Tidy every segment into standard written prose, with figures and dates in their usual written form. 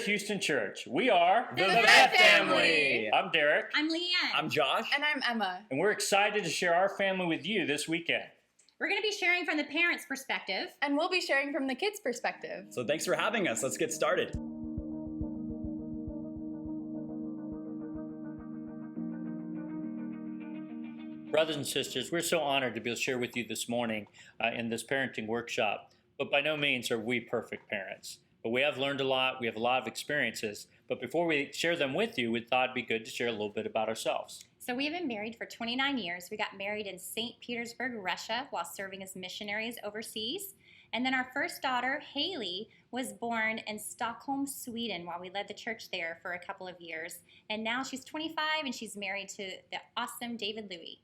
Houston Church. We are the Vett family. I'm Derik. I'm Leigh. I'm Josh. And I'm Emma. And we're excited to share our family with you this weekend. We're going to be sharing from the parents' perspective. And we'll be sharing from the kids' perspective. So thanks for having us. Let's get started. Brothers and sisters, we're so honored to be able to share with you this morning in this parenting workshop. But by no means are we perfect parents. But we have learned a lot. We have a lot of experiences. But before we share them with you, we thought it'd be good to share a little bit about ourselves. So we've been married for 29 years. We got married in St. Petersburg, Russia, while serving as missionaries overseas. And then our first daughter, Haley, was born in Stockholm, Sweden, while we led the church there for a couple of years. And now she's 25 and she's married to the awesome David Louie.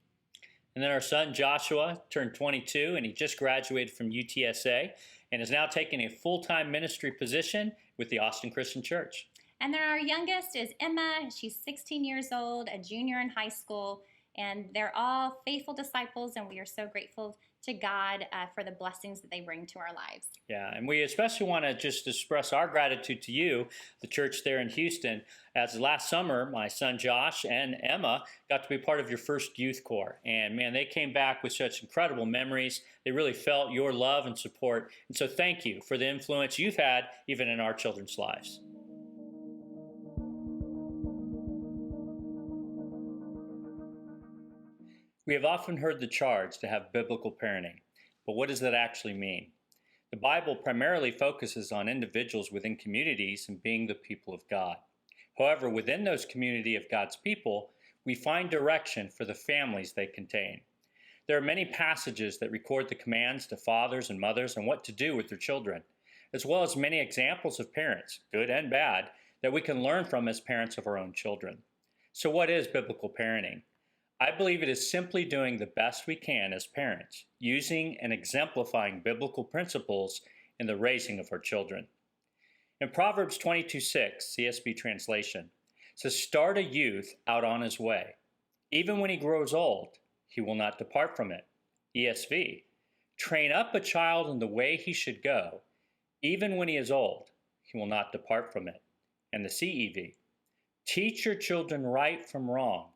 And then our son Joshua turned 22 and he just graduated from UTSA and is now taking a full-time ministry position with the Austin Christian Church. And then our youngest is Emma. She's 16 years old, a junior in high school, and they're all faithful disciples, and we are so grateful to God for the blessings that they bring to our lives. Yeah, and we especially want to just express our gratitude to you, the church there in Houston, as last summer, my son Josh and Emma got to be part of your first youth corps. And man, they came back with such incredible memories. They really felt your love and support. And so thank you for the influence you've had even in our children's lives. We have often heard the charge to have biblical parenting, but what does that actually mean? The Bible primarily focuses on individuals within communities and being the people of God. However, within those community of God's people, we find direction for the families they contain. There are many passages that record the commands to fathers and mothers on what to do with their children, as well as many examples of parents, good and bad, that we can learn from as parents of our own children. So what is biblical parenting? I believe it is simply doing the best we can as parents, using and exemplifying biblical principles in the raising of our children. In Proverbs 22:6, CSB translation, says, "Start a youth out on his way. Even when he grows old, he will not depart from it." ESV, "Train up a child in the way he should go. Even when he is old, he will not depart from it." And the CEV, "Teach your children right from wrong.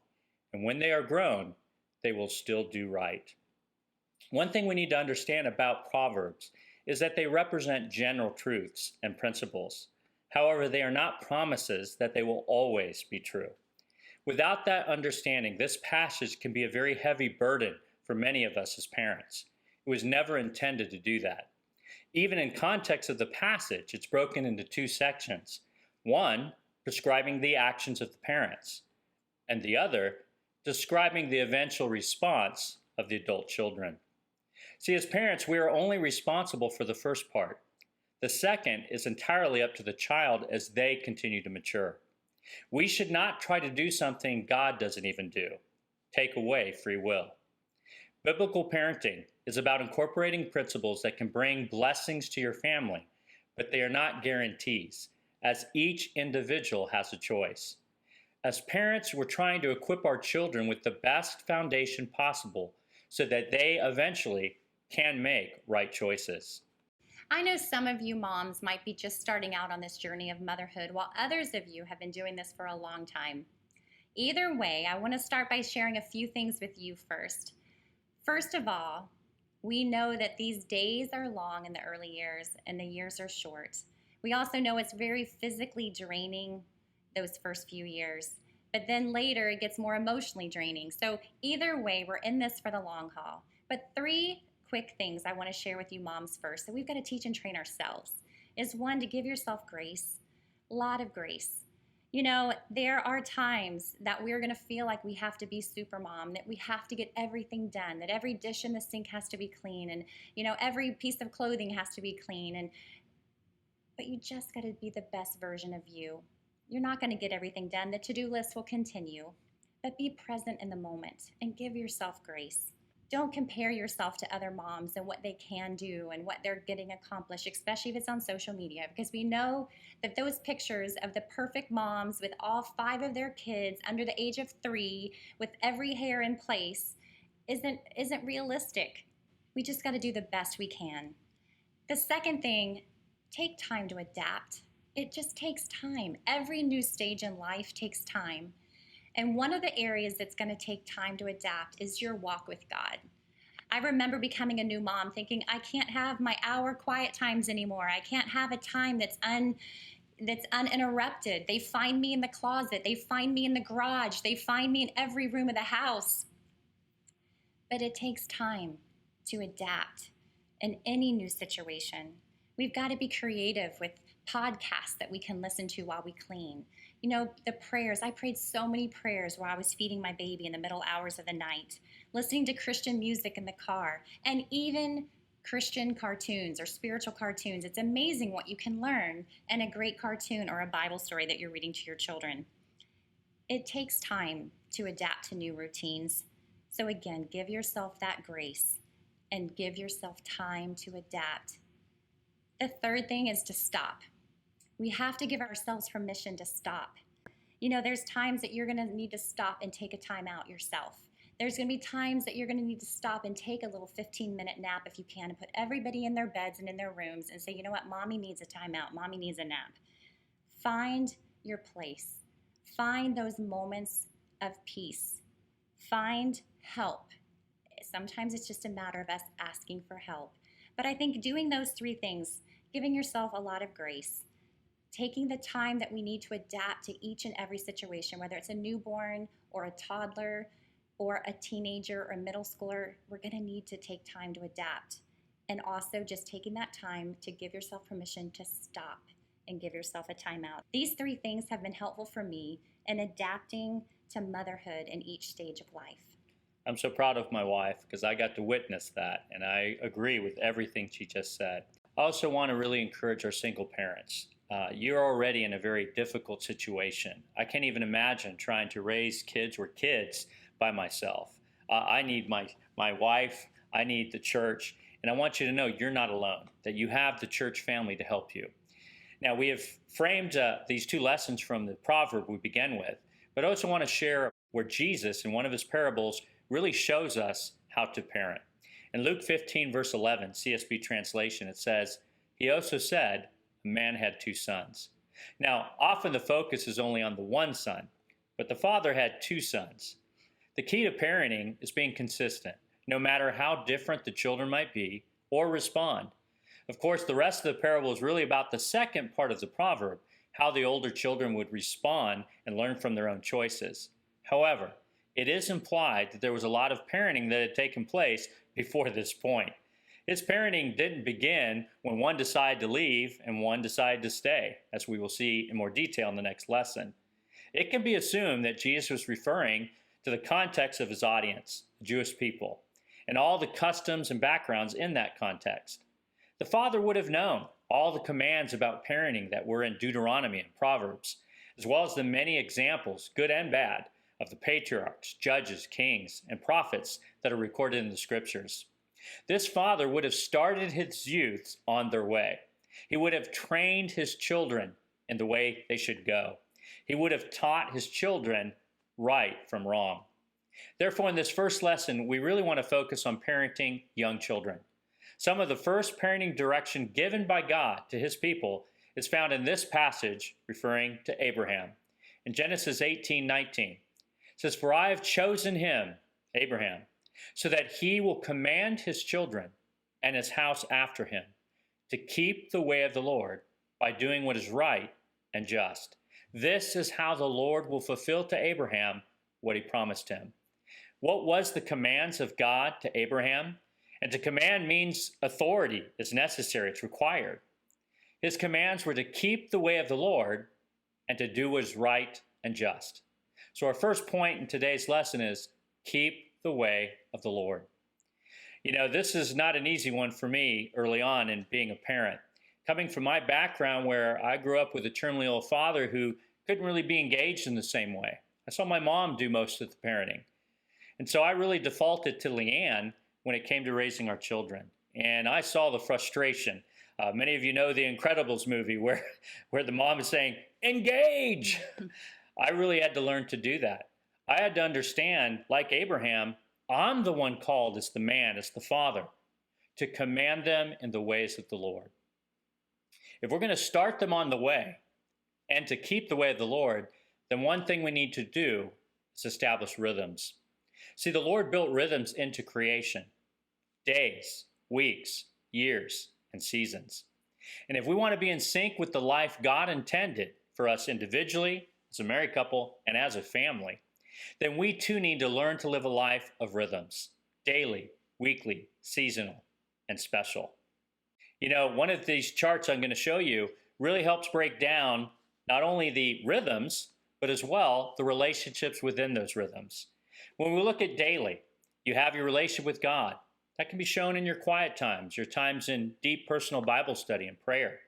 And when they are grown, they will still do right." One thing we need to understand about Proverbs is that they represent general truths and principles. However, they are not promises that they will always be true. Without that understanding, this passage can be a very heavy burden for many of us as parents. It was never intended to do that. Even in context of the passage, it's broken into two sections. One, prescribing the actions of the parents, and the other, describing the eventual response of the adult children. See, as parents, we are only responsible for the first part. The second is entirely up to the child as they continue to mature. We should not try to do something God doesn't even do. Take away free will. Biblical parenting is about incorporating principles that can bring blessings to your family, but they are not guarantees, as each individual has a choice. As parents, we're trying to equip our children with the best foundation possible so that they eventually can make right choices. I know some of you moms might be just starting out on this journey of motherhood, while others of you have been doing this for a long time. Either way, I want to start by sharing a few things with you first. First of all, we know that these days are long in the early years and the years are short. We also know it's very physically draining those first few years, but then later it gets more emotionally draining. So either way, we're in this for the long haul. But three quick things I want to share with you moms first that we've got to teach and train ourselves is one, to give yourself grace, a lot of grace. You know, there are times that we're going to feel like we have to be super mom, that we have to get everything done, that every dish in the sink has to be clean, and you know, every piece of clothing has to be clean, but you just got to be the best version of you. You're not going to get everything done. The to-do list will continue, but be present in the moment and give yourself grace. Don't compare yourself to other moms and what they can do and what they're getting accomplished, especially if it's on social media, because we know that those pictures of the perfect moms with all 5 of their kids under the age of 3 with every hair in place isn't realistic. We just got to do the best we can. The second thing, take time to adapt It just takes time. Every new stage in life takes time. And one of the areas that's going to take time to adapt is your walk with God. I remember becoming a new mom thinking, I can't have my hour quiet times anymore. I can't have a time that's uninterrupted. They find me in the closet. They find me in the garage. They find me in every room of the house. But it takes time to adapt in any new situation. We've got to be creative with podcasts that we can listen to while we clean. You know, the prayers. I prayed so many prayers while I was feeding my baby in the middle hours of the night, listening to Christian music in the car, and even Christian cartoons or spiritual cartoons. It's amazing what you can learn in a great cartoon or a Bible story that you're reading to your children. It takes time to adapt to new routines. So again, give yourself that grace and give yourself time to adapt. The third thing is to stop. We have to give ourselves permission to stop. You know, there's times that you're going to need to stop and take a time out yourself. There's going to be times that you're going to need to stop and take a little 15-minute nap if you can, and put everybody in their beds and in their rooms and say, you know what, mommy needs a timeout. Mommy needs a nap. Find your place. Find those moments of peace. Find help. Sometimes it's just a matter of us asking for help. But I think doing those three things, giving yourself a lot of grace, taking the time that we need to adapt to each and every situation, whether it's a newborn or a toddler or a teenager or a middle schooler, we're going to need to take time to adapt. And also just taking that time to give yourself permission to stop and give yourself a timeout. These three things have been helpful for me in adapting to motherhood in each stage of life. I'm so proud of my wife because I got to witness that, and I agree with everything she just said. I also want to really encourage our single parents. You're already in a very difficult situation. I can't even imagine trying to raise kids by myself. I need my wife, I need the church, and I want you to know you're not alone, that you have the church family to help you. Now, we have framed these two lessons from the proverb we began with, but I also want to share where Jesus, in one of his parables, really shows us how to parent. In Luke 15, verse 11, CSB translation, it says, "He also said, a man had two sons." Now, often the focus is only on the one son, but the father had two sons. The key to parenting is being consistent, no matter how different the children might be or respond. Of course, the rest of the parable is really about the second part of the proverb, how the older children would respond and learn from their own choices. However, it is implied that there was a lot of parenting that had taken place before this point. His parenting didn't begin when one decided to leave and one decided to stay, as we will see in more detail in the next lesson. It can be assumed that Jesus was referring to the context of his audience, the Jewish people, and all the customs and backgrounds in that context. The father would have known all the commands about parenting that were in Deuteronomy and Proverbs, as well as the many examples, good and bad, of the patriarchs, judges, kings, and prophets that are recorded in the scriptures. This father would have started his youths on their way. He would have trained his children in the way they should go. He would have taught his children right from wrong. Therefore, in this first lesson, we really want to focus on parenting young children. Some of the first parenting direction given by God to his people is found in this passage referring to Abraham. In Genesis 18:19, it says, "For I have chosen him," Abraham, "so that he will command his children and his house after him to keep the way of the Lord by doing what is right and just. This is how the Lord will fulfill to Abraham what he promised him." What was the commands of God to Abraham? And to command means authority is necessary, it's required. His commands were to keep the way of the Lord and to do what is right and just. So our first point in today's lesson is keep the way of the Lord. You know, this is not an easy one for me early on in being a parent. Coming from my background where I grew up with a terminally ill father who couldn't really be engaged in the same way. I saw my mom do most of the parenting. And so I really defaulted to Leanne when it came to raising our children. And I saw the frustration. Many of you know the Incredibles movie where the mom is saying, "Engage!" I really had to learn to do that. I had to understand, like Abraham, I'm the one called as the man, as the father, to command them in the ways of the Lord. If we're going to start them on the way and to keep the way of the Lord, then one thing we need to do is establish rhythms. See, the Lord built rhythms into creation: days, weeks, years, and seasons. And if we want to be in sync with the life God intended for us individually, as a married couple, and as a family, then we too need to learn to live a life of rhythms: daily, weekly, seasonal, and special. One of these charts I'm going to show you really helps break down not only the rhythms, but as well the relationships within those rhythms. When we look at daily, you have your relationship with God. That can be shown in your quiet times, your times in deep personal Bible study and prayer.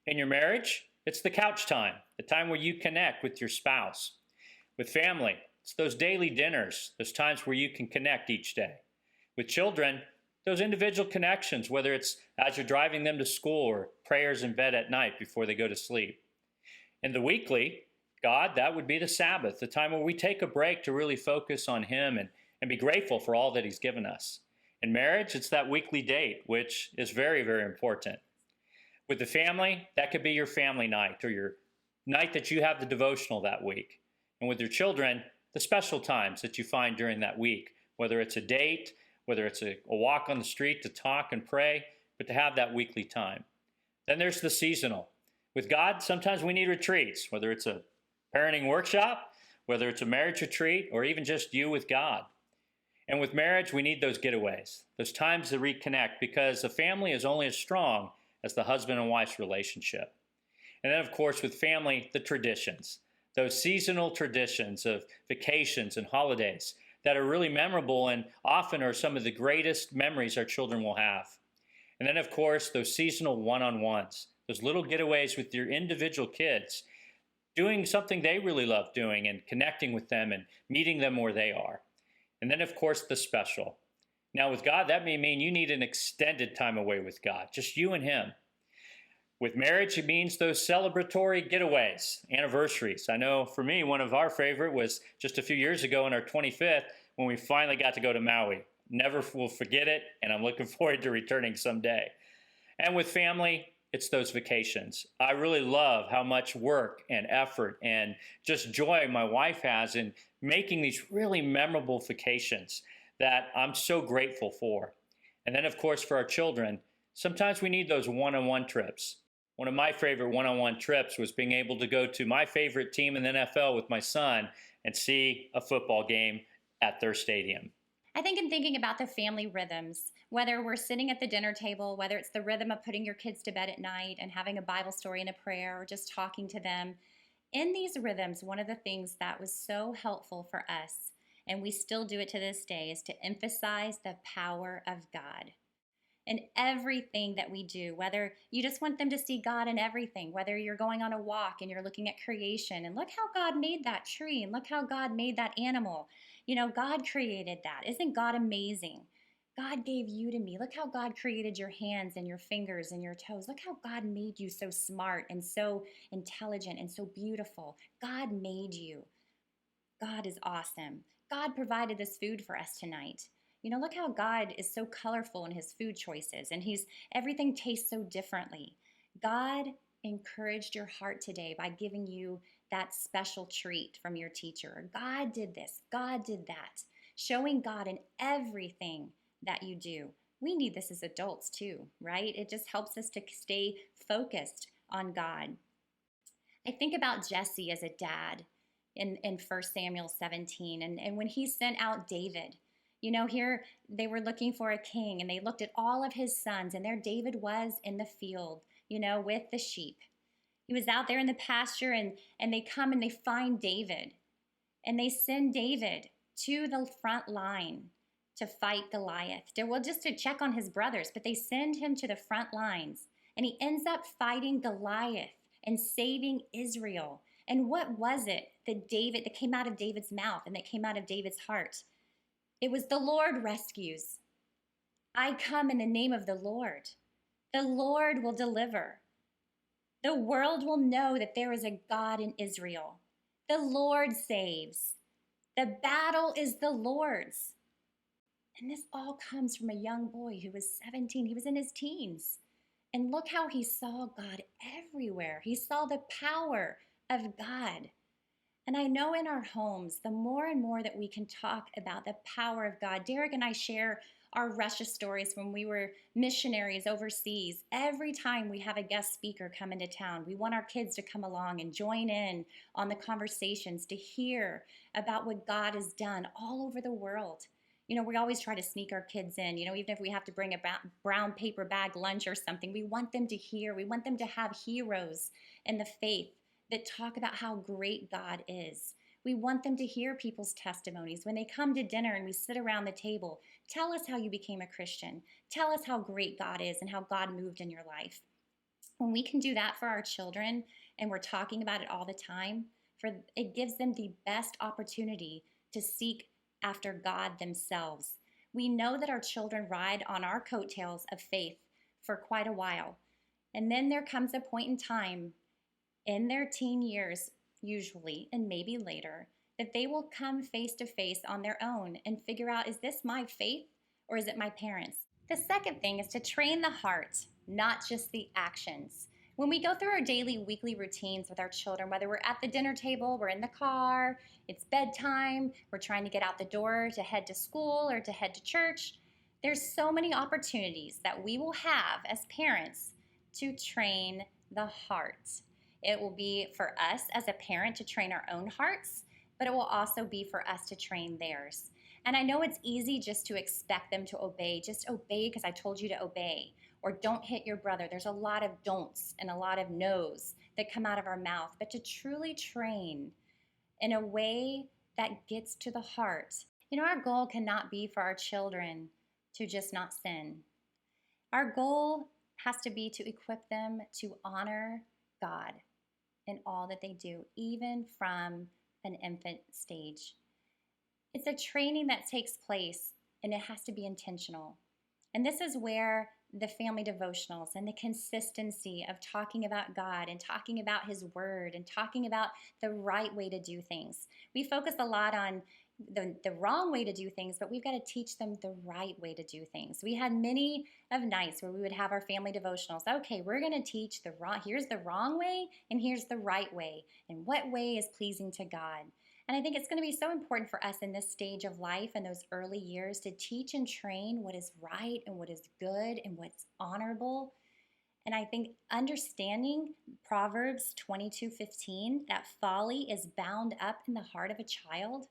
In your marriage, it's the couch time, the time where you connect with your spouse. With family, it's those daily dinners, those times where you can connect each day. With children, those individual connections, whether it's as you're driving them to school or prayers in bed at night before they go to sleep. In the weekly, God, that would be the Sabbath, the time where we take a break to really focus on Him and be grateful for all that He's given us. In marriage, it's that weekly date, which is very, very important. With the family, that could be your family night or your night that you have the devotional that week. And with your children, the special times that you find during that week, whether it's a date, whether it's a walk on the street to talk and pray, but to have that weekly time. Then there's the seasonal. With God, sometimes we need retreats, whether it's a parenting workshop, whether it's a marriage retreat, or even just you with God. And with marriage, we need those getaways, those times to reconnect, because a family is only as strong as the husband and wife's relationship. And then, of course, with family, the traditions, those seasonal traditions of vacations and holidays that are really memorable and often are some of the greatest memories our children will have. And then, of course, those seasonal one-on-ones, those little getaways with your individual kids, doing something they really love doing and connecting with them and meeting them where they are. And then, of course, the special. Now, with God, that may mean you need an extended time away with God, just you and Him. With marriage, it means those celebratory getaways, anniversaries. I know for me, one of our favorite was just a few years ago on our 25th when we finally got to go to Maui. Never will forget it, and I'm looking forward to returning someday. And with family, it's those vacations. I really love how much work and effort and just joy my wife has in making these really memorable vacations that I'm so grateful for. And then, of course, for our children, sometimes we need those one-on-one trips. One of my favorite one-on-one trips was being able to go to my favorite team in the NFL with my son and see a football game at their stadium. I think in thinking about the family rhythms, whether we're sitting at the dinner table, whether it's the rhythm of putting your kids to bed at night and having a Bible story and a prayer or just talking to them, in these rhythms, one of the things that was so helpful for us, and we still do it to this day, is to emphasize the power of God. In everything that we do, whether you just want them to see God in everything, whether you're going on a walk and you're looking at creation and look how God made that tree and look how God made that animal. God created that. Isn't God amazing? God gave you to me. Look how God created your hands and your fingers and your toes. Look how God made you so smart and so intelligent and so beautiful. God made you. God is awesome. God provided this food for us tonight. Look how God is so colorful in His food choices, and everything tastes so differently. God encouraged your heart today by giving you that special treat from your teacher. God did this. God did that. Showing God in everything that you do. We need this as adults too, right? It just helps us to stay focused on God. I think about Jesse as a dad in 1 Samuel 17, and when he sent out David. Here they were looking for a king, and they looked at all of his sons, and there David was in the field, with the sheep. He was out there in the pasture, and they come and they find David, and they send David to the front line to fight Goliath. Well, just to check on his brothers, but they send him to the front lines, and he ends up fighting Goliath and saving Israel. And what was it that came out of David's mouth and that came out of David's heart? It was the Lord rescues. I come in the name of the Lord. The Lord will deliver. The world will know that there is a God in Israel. The Lord saves. The battle is the Lord's. And this all comes from a young boy who was 17. He was in his teens. And look how he saw God everywhere. He saw the power of God. And I know in our homes, the more and more that we can talk about the power of God, Derik and I share our Russia stories when we were missionaries overseas. Every time we have a guest speaker come into town, we want our kids to come along and join in on the conversations to hear about what God has done all over the world. We always try to sneak our kids in, even if we have to bring a brown paper bag lunch or something. We want them to hear, we want them to have heroes in the faith that talk about how great God is. We want them to hear people's testimonies. When they come to dinner and we sit around the table, tell us how you became a Christian. Tell us how great God is and how God moved in your life. When we can do that for our children and we're talking about it all the time, it gives them the best opportunity to seek after God themselves. We know that our children ride on our coattails of faith for quite a while. And then there comes a point in time in their teen years, usually, and maybe later, that they will come face to face on their own and figure out, is this my faith or is it my parents? The second thing is to train the heart, not just the actions. When we go through our daily, weekly routines with our children, whether we're at the dinner table, we're in the car, it's bedtime, we're trying to get out the door to head to school or to head to church, there's so many opportunities that we will have as parents to train the heart. It will be for us as a parent to train our own hearts, but it will also be for us to train theirs. And I know it's easy just to expect them to obey. Just obey because I told you to obey. Or don't hit your brother. There's a lot of don'ts and a lot of no's that come out of our mouth. But to truly train in a way that gets to the heart. Our goal cannot be for our children to just not sin. Our goal has to be to equip them to honor God in all that they do, even from an infant stage. It's a training that takes place, and it has to be intentional. And this is where the family devotionals and the consistency of talking about God and talking about His Word and talking about the right way to do things. We focus a lot on the wrong way to do things, but we've got to teach them the right way to do things. We had many of nights where we would have our family devotionals. Okay, we're going to teach here's the wrong way and here's the right way, and what way is pleasing to God. And I think it's going to be so important for us in this stage of life and those early years to teach and train what is right and what is good and what's honorable. And I think understanding Proverbs 22:15, that folly is bound up in the heart of a child,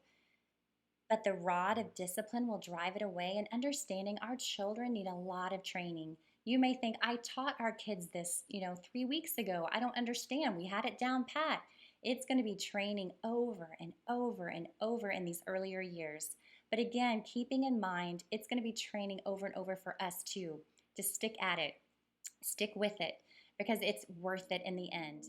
but the rod of discipline will drive it away. And understanding our children need a lot of training. You may think, I taught our kids this, 3 weeks ago. I don't understand. We had it down pat. It's going to be training over and over and over in these earlier years. But again, keeping in mind, it's going to be training over and over for us too, to stick at it, stick with it, because it's worth it in the end.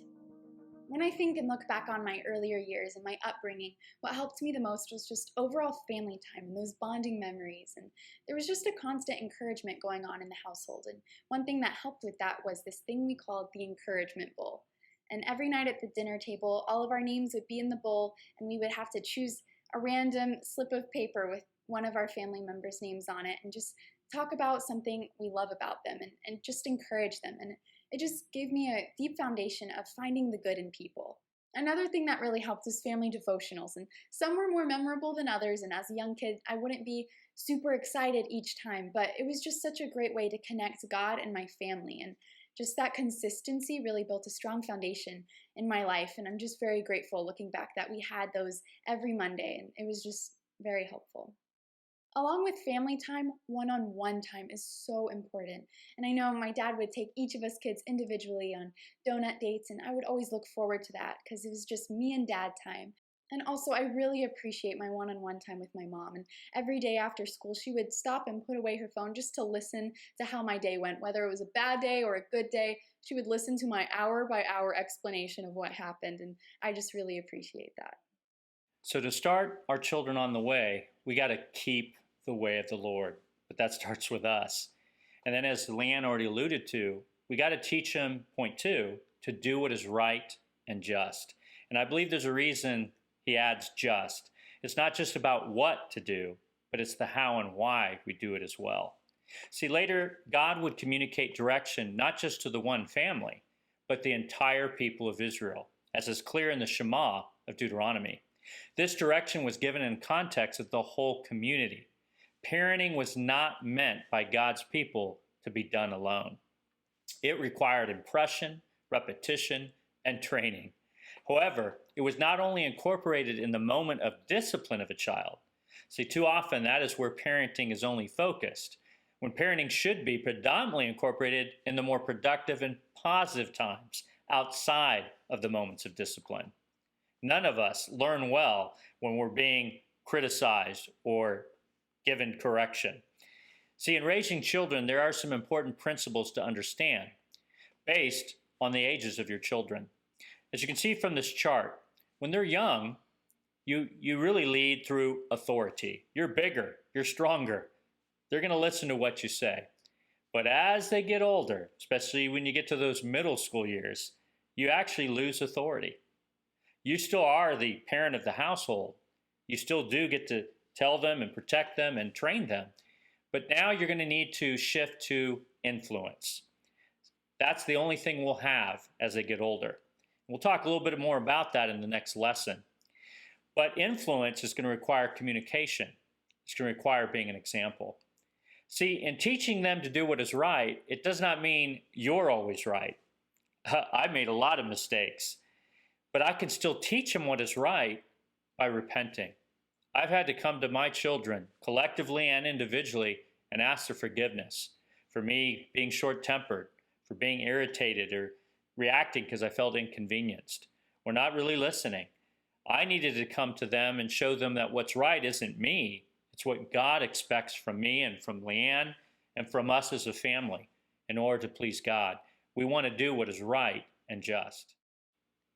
When I think and look back on my earlier years and my upbringing, what helped me the most was just overall family time and those bonding memories. And there was just a constant encouragement going on in the household. And one thing that helped with that was this thing we called the encouragement bowl. And every night at the dinner table, all of our names would be in the bowl, and we would have to choose a random slip of paper with one of our family members' names on it and just talk about something we love about them and just encourage them. And it just gave me a deep foundation of finding the good in people. Another thing that really helped was family devotionals, and some were more memorable than others, and as a young kid, I wouldn't be super excited each time, but it was just such a great way to connect God and my family, and just that consistency really built a strong foundation in my life, and I'm just very grateful looking back that we had those every Monday, and it was just very helpful. Along with family time, one-on-one time is so important. And I know my dad would take each of us kids individually on donut dates, and I would always look forward to that because it was just me and dad time. And also, I really appreciate my one-on-one time with my mom. And every day after school, she would stop and put away her phone just to listen to how my day went. Whether it was a bad day or a good day, she would listen to my hour-by-hour explanation of what happened. And I just really appreciate that. So to start our children on the way, we got to keep the way of the Lord. But that starts with us. And then as Leanne already alluded to, we got to teach them, point two, to do what is right and just. And I believe there's a reason he adds just. It's not just about what to do, but it's the how and why we do it as well. See, later, God would communicate direction not just to the one family, but the entire people of Israel, as is clear in the Shema of Deuteronomy. This direction was given in context of the whole community. Parenting was not meant by God's people to be done alone. It required impression, repetition, and training. However, it was not only incorporated in the moment of discipline of a child. See, too often that is where parenting is only focused, when parenting should be predominantly incorporated in the more productive and positive times outside of the moments of discipline. None of us learn well when we're being criticized or given correction. See, in raising children, there are some important principles to understand based on the ages of your children. As you can see from this chart, when they're young, you really lead through authority. You're bigger, you're stronger. They're going to listen to what you say. But as they get older, especially when you get to those middle school years, you actually lose authority. You still are the parent of the household. You still do get to tell them and protect them and train them. But now you're going to need to shift to influence. That's the only thing we'll have as they get older. We'll talk a little bit more about that in the next lesson. But influence is going to require communication. It's going to require being an example. See, in teaching them to do what is right, it does not mean you're always right. I made a lot of mistakes, but I can still teach them what is right by repenting. I've had to come to my children, collectively and individually, and ask for forgiveness for me being short-tempered, for being irritated or reacting because I felt inconvenienced, or not really listening. I needed to come to them and show them that what's right isn't me. It's what God expects from me and from Leanne and from us as a family in order to please God. We want to do what is right and just.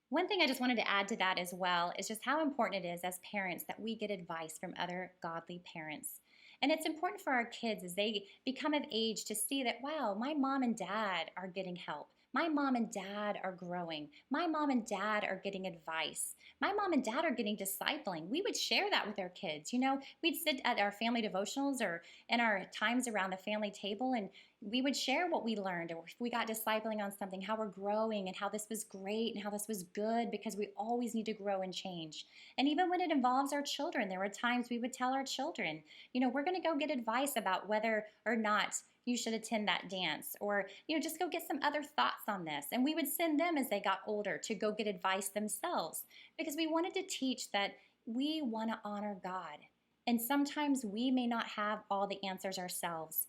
One thing I just wanted to add to that as well is just how important it is as parents that we get advice from other godly parents. And it's important for our kids as they become of age to see that, wow, my mom and dad are getting help. My mom and dad are growing. My mom and dad are getting advice. My mom and dad are getting discipling. We would share that with our kids. You know, we'd sit at our family devotionals or in our times around the family table, and we would share what we learned, or if we got discipling on something, how we're growing and how this was great and how this was good, because we always need to grow and change. And even when it involves our children, there were times we would tell our children, you know, we're going to go get advice about whether or not you should attend that dance, or, you know, just go get some other thoughts on this. And we would send them as they got older to go get advice themselves, because we wanted to teach that we want to honor God. And sometimes we may not have all the answers ourselves.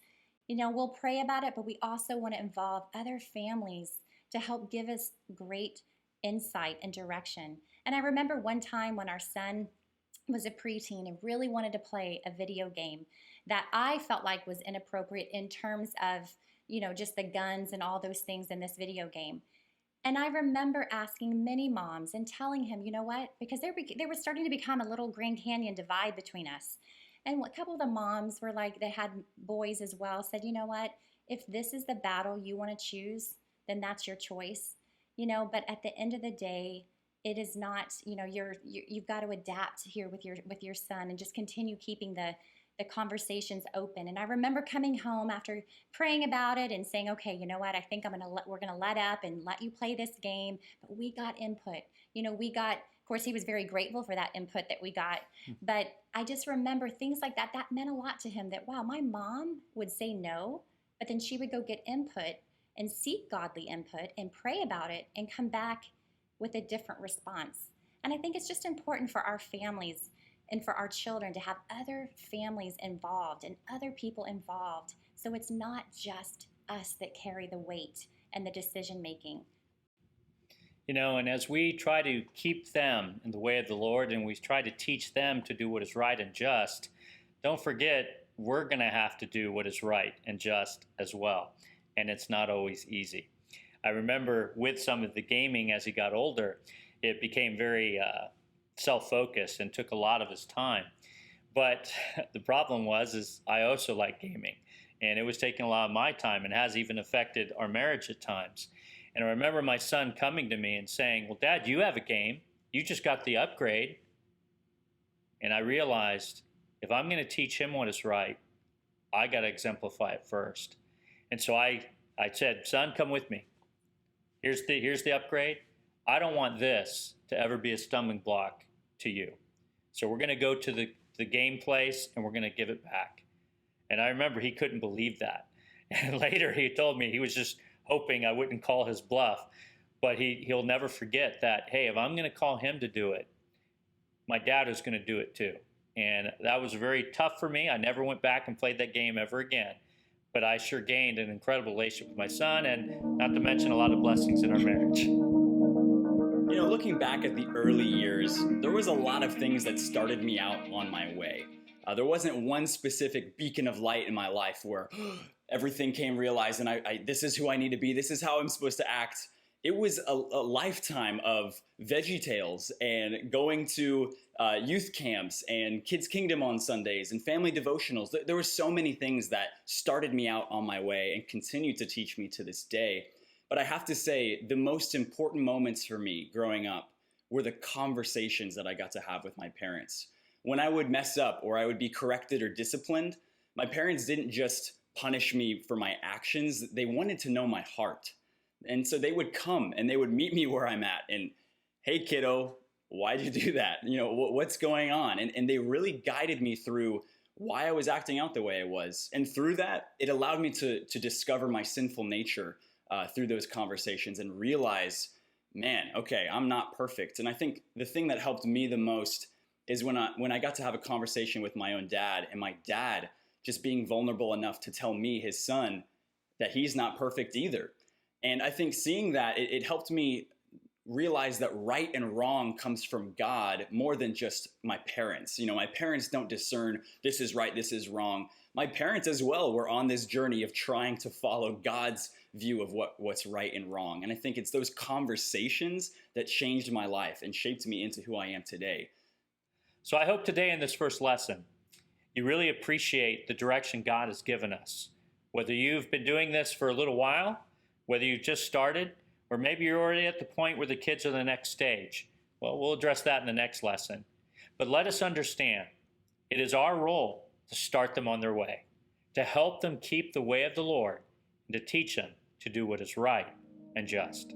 You know, we'll pray about it, but we also want to involve other families to help give us great insight and direction. And I remember one time when our son was a preteen and really wanted to play a video game that I felt like was inappropriate in terms of, you know, just the guns and all those things in this video game. And I remember asking many moms and telling him, you know what, because there was starting to become a little Grand Canyon divide between us. And a couple of the moms were like, they had boys as well, said, you know what, if this is the battle you want to choose, then that's your choice. You know, but at the end of the day, it is not, you know, you've got to adapt here with your son and just continue keeping the conversations open. And I remember coming home after praying about it and saying, okay, you know what, I think we're gonna let up and let you play this game. But we got input. You know, of course, he was very grateful for that input that we got. But I just remember things like that. That meant a lot to him, that, wow, my mom would say no, but then she would go get input and seek godly input and pray about it and come back with a different response. And I think it's just important for our families and for our children to have other families involved and other people involved, so it's not just us that carry the weight and the decision making. You know, and as we try to keep them in the way of the Lord and we try to teach them to do what is right and just, don't forget we're going to have to do what is right and just as well. And it's not always easy. I remember with some of the gaming as he got older, it became very self-focused and took a lot of his time. But the problem is I also like gaming, and it was taking a lot of my time and has even affected our marriage at times. And I remember my son coming to me and saying, well, Dad, you have a game. You just got the upgrade. And I realized if I'm going to teach him what is right, I got to exemplify it first. And so I said, son, come with me. Here's the upgrade. I don't want this to ever be a stumbling block to you. So we're going to go to the game place and we're going to give it back. And I remember he couldn't believe that. And later he told me he was just hoping I wouldn't call his bluff. But he'll never forget that, hey, if I'm going to call him to do it, my dad is going to do it too. And that was very tough for me. I never went back and played that game ever again. But I sure gained an incredible relationship with my son, and not to mention a lot of blessings in our marriage. You know, looking back at the early years, there was a lot of things that started me out on my way. There wasn't one specific beacon of light in my life where everything came realized and this is who I need to be, this is how I'm supposed to act. It was a lifetime of VeggieTales and going to youth camps and Kids Kingdom on Sundays and family devotionals. There were so many things that started me out on my way and continue to teach me to this day. But I have to say, the most important moments for me growing up were the conversations that I got to have with my parents. When I would mess up or I would be corrected or disciplined, my parents didn't just punish me for my actions. They wanted to know my heart. And so they would come and they would meet me where I'm at and, hey, kiddo, why'd you do that? You know, what's going on? And they really guided me through why I was acting out the way I was. And through that, it allowed me to discover my sinful nature through those conversations and realize, man, okay, I'm not perfect. And I think the thing that helped me the most is when I got to have a conversation with my own dad, and my dad just being vulnerable enough to tell me, his son, that he's not perfect either. And I think seeing that, it helped me realize that right and wrong comes from God more than just my parents. You know, my parents don't discern this is right, this is wrong. My parents as well were on this journey of trying to follow God's view of what's right and wrong. And I think it's those conversations that changed my life and shaped me into who I am today. So I hope today in this first lesson, you really appreciate the direction God has given us. Whether you've been doing this for a little while, whether you've just started, or maybe you're already at the point where the kids are the next stage. Well, we'll address that in the next lesson. But let us understand, it is our role to start them on their way, to help them keep the way of the Lord, and to teach them to do what is right and just.